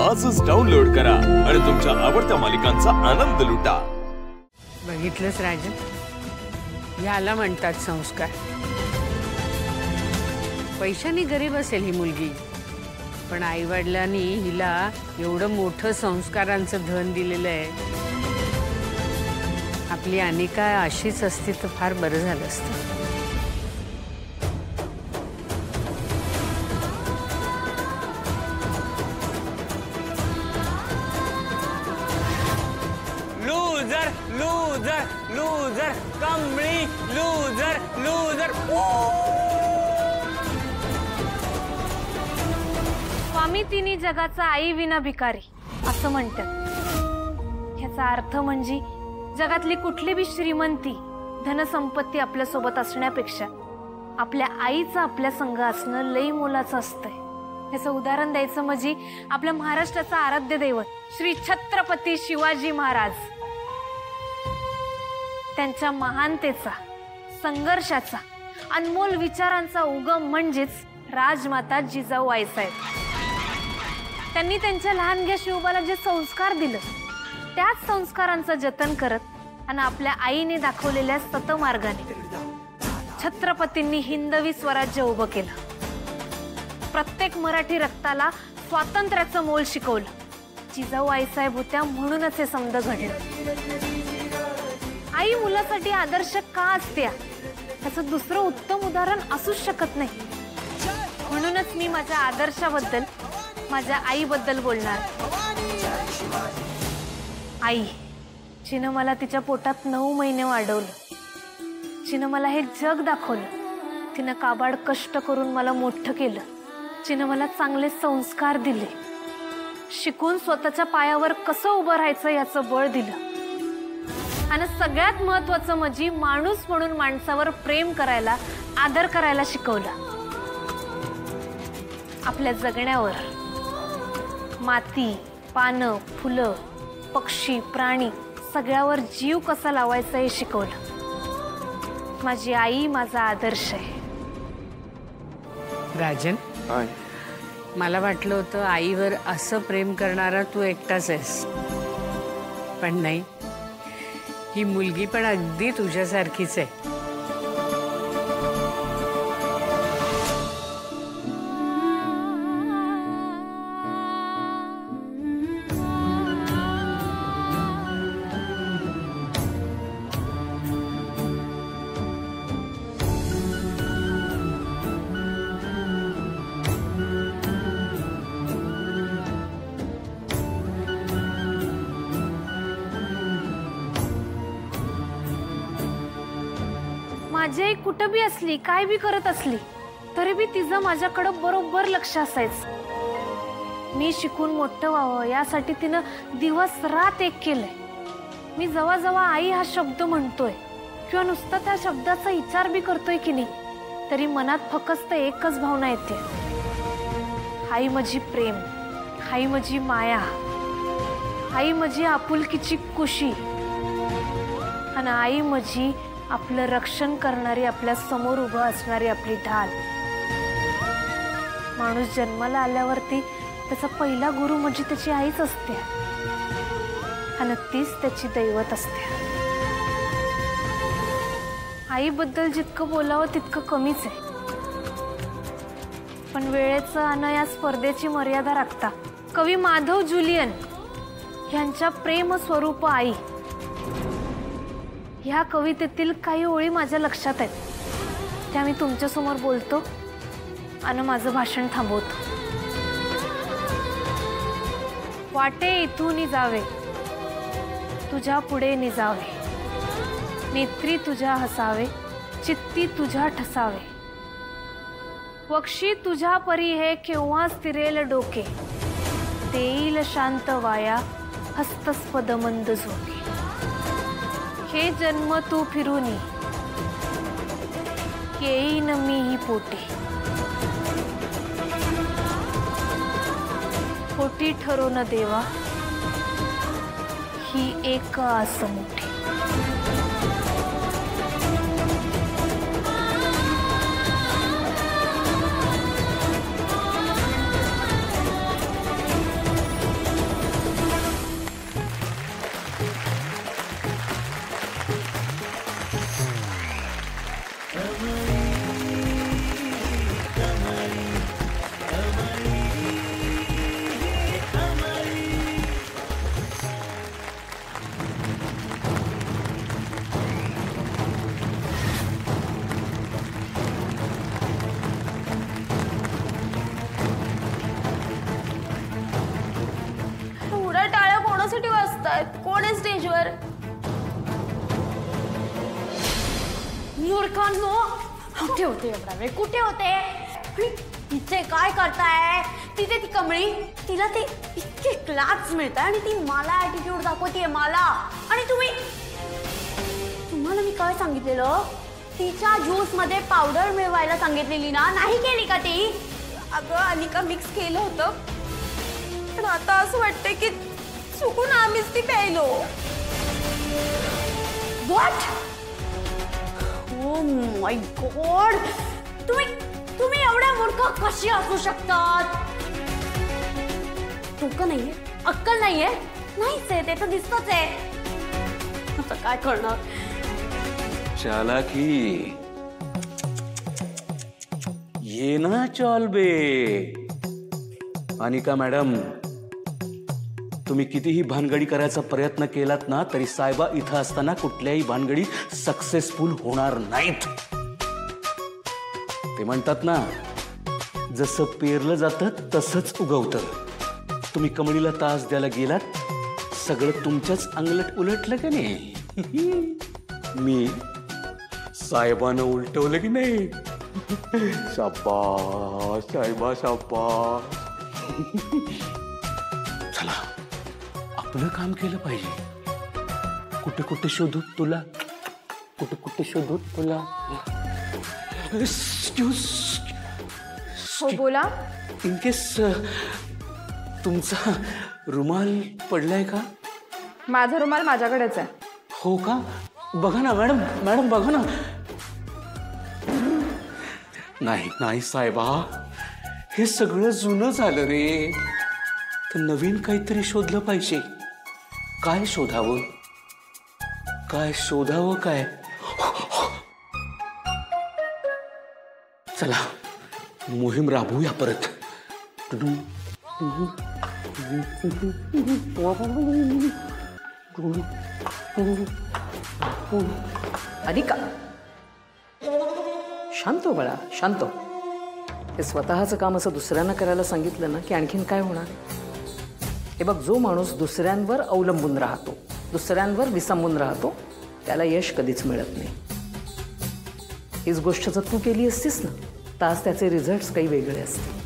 आजच डाउनलोड करा आणि तुमच्या आवडत्या मालिकांचा आनंद लुटा। बघितलंस राजन, याला म्हणतात संस्कार। पैशानी गरीब असेल ही मुलगी, पण आईवडिलांनी हिला एवढं मोठं संस्कारांचं धन दिलेलं आहे। आपली अनिका अशीच असती तर फार बरं झालं असतं। Loser loser loser Kamli loser loser. स्वामी तिन्ही जगाचा आई विना भिकारी असं म्हणतात। याचा अर्थ म्हणजे जगातली कुठली बी श्रीमंती धनसंपत्ती आपल्या सोबत असण्यापेक्षा आपल्या आईचा आपल्या संग असणं लई मोलाचं असतंय। याचं उदाहरण द्यायचं म्हणजे आपल्या महाराष्ट्राचा आराध्य दैवत श्री छत्रपती शिवाजी महाराज, त्यांच्या महानतेचा, संघर्षाचा, अनमोल विचारांचा उगम म्हणजेच राजमाता जिजाऊ आईसाहेब। त्यांनी त्यांच्या लहानग्या शिवबाला जे संस्कार दिले त्याच संस्कारांचं जतन करत आणि आपल्या आईने दाखवलेल्या सतमार्गाने छत्रपतींनी हिंदवी स्वराज्य उभं केलं। प्रत्येक मराठी रक्ताला स्वातंत्र्याचं मोल शिकवलं। जिजाऊ आईसाहेब होत्या म्हणूनच हे समज घडलं। आई मुलासाठी आदर्श का असते त्याचं दुसरं उत्तम उदाहरण असूच शकत नाही। म्हणूनच मी माझ्या आदर्शाबद्दल, माझ्या आईबद्दल बोलणार। आई जिनं मला तिच्या पोटात 9 महिने वाढवलं, जिनं मला हे जग दाखवलं, तिनं काबाड कष्ट करून मला मोठं केलं, जिनं मला चांगले संस्कार दिले, शिकून स्वतःच्या पायावर कसं उभं राहायचं याचं बळ दिलं, आणि सगळ्यात महत्त्वाचं म्हणजे माणूस म्हणून माणसावर प्रेम करायला, आदर करायला शिकवलं। आपल्या जगण्यावर माती, पानं, फुलं, पक्षी, प्राणी सगळ्यावर जीव कसा लावायचा हे शिकवलं। माझी आई माझा आदर्श आहे। राजन, मला वाटलं होतं आईवर असं प्रेम करणारा तू एकटाच आहेस, पण नाही, ही मुलगी पण अगदी तुझ्यासारखीच आहे। माझी आई कुठं बी असली, काय बी करत असली तरी बी तिचं माझ्याकडे बरोबर लक्ष असायचं। मी शिकून मोठं व्हावं यासाठी तिनं दिवस रात एक केलंय। मी जेव्हा जेव्हा आई हा शब्द म्हणतोय किंवा नुसता त्या शब्दाचा विचार बी करतोय की नाही, तरी मनात फक्त एकच भावना येते, आई माझी प्रेम, आई माझी माया, आई माझी आपुलकीची कुशी, आणि आई माझी आपलं रक्षण करणारी, आपल्या समोर उभं असणारी आपली ढाल। माणूस जन्माला आल्यावरती त्याचा पहिला गुरु म्हणजे त्याची आईच असते, आणि तीच त्याची दैवत असते। आईबद्दल जितकं बोलावं तितकं कमीच आहे, पण वेळेचं आणि या स्पर्धेची मर्यादा राखता कवी माधव जुलियन यांच्या प्रेम स्वरूप आई ह्या कवितेतील काही ओळी माझ्या लक्षात आहेत, त्या मी तुमच्या समोर बोलतो आणि माझं भाषण थांबवतो। वाटे इथून जावे, तुझ्या पुढे निजावे, नेत्री तुझ्या हसावे, चित्ती तुझ्या ठसावे, वक्षी तुझ्या परी हे केव्हा स्थिरेल डोके, देईल शांत वाया हस्तस्पद मंद झोके, हे जन्म तू फिरूनी येईन मी ही पोटी, पोटी ठरो न देवा ही एक आस मोठी। आहेत? कोण आहे स्टेजवर? मूर्खांनो, कुठे होते एवढा वेळ? कुठे होते? तिथे काय करताय? तिथे ती कमळी, तिला ते इतके क्लास मिळतात आणि ती मला ऍटिट्यूड दाखवतीये मला. आणि तुम्हाला मी काय सांगितलेलं? तिच्या ज्यूस मध्ये पावडर मिळवायला सांगितलेली ना, नाही केली का ती? अगं अनिका, मिक्स केलं होतं, पण आता असं वाटतंय की चुकून आम्हीच ती प्यायलो. व्हॉट? ओ माय गॉड, तुम्ही एवढ्या मूर्ख कशी असू शकतात? डोकं नाहीये, अक्कल नाहीये? नाहीच आहे, ते तर दिसतच आहे. आता काय करणार? चालाकी ये ना चल बे. अनिका मॅडम, तुम्ही कितीही भानगडी करायचा प्रयत्न केलात ना, तरी साहेबा इथं असताना कुठल्याही भानगडी सक्सेसफुल होणार नाहीत. ते म्हणतात ना, जसं पेरलं जातं तसंच उगवतं. तुम्ही कमळीला त्रास द्यायला गेलात, सगळं तुमच्याच अंगलट उलटलं का नाही? मी साहेबानं उलटवलं की नाही? शाबास साहेबा, शाबास. चला, आपलं काम केलं पाहिजे. कुठे कुठे शोधू तुला, कुठे कुठे शोधू तुला. हो बोला. इन केस तुमचा रुमाल पडलाय का? माझा रुमाल माझ्याकडेच आहे. हो का? बघा ना मॅडम, मॅडम बघा ना. नाही नाही साहेबा, हे सगळं जुनं झालं रे. तर नवीन काहीतरी शोधलं पाहिजे. काय शोधावं? काय शोधावं? काय? चला, मोहीम राबवूया परत. अनिका, शांत हो बाळा, शांत हो. हे स्वतःचं काम असं दुसऱ्यांना करायला सांगितलं ना की आणखीन काय होणार? हे बघ, जो माणूस दुसऱ्यांवर अवलंबून राहतो, दुसऱ्यांवर विसंबून राहतो, त्याला यश कधीच मिळत नाही. हीच गोष्ट जर तू केली असतीस ना, तर आज त्याचे रिझल्ट्स काही वेगळे असतील.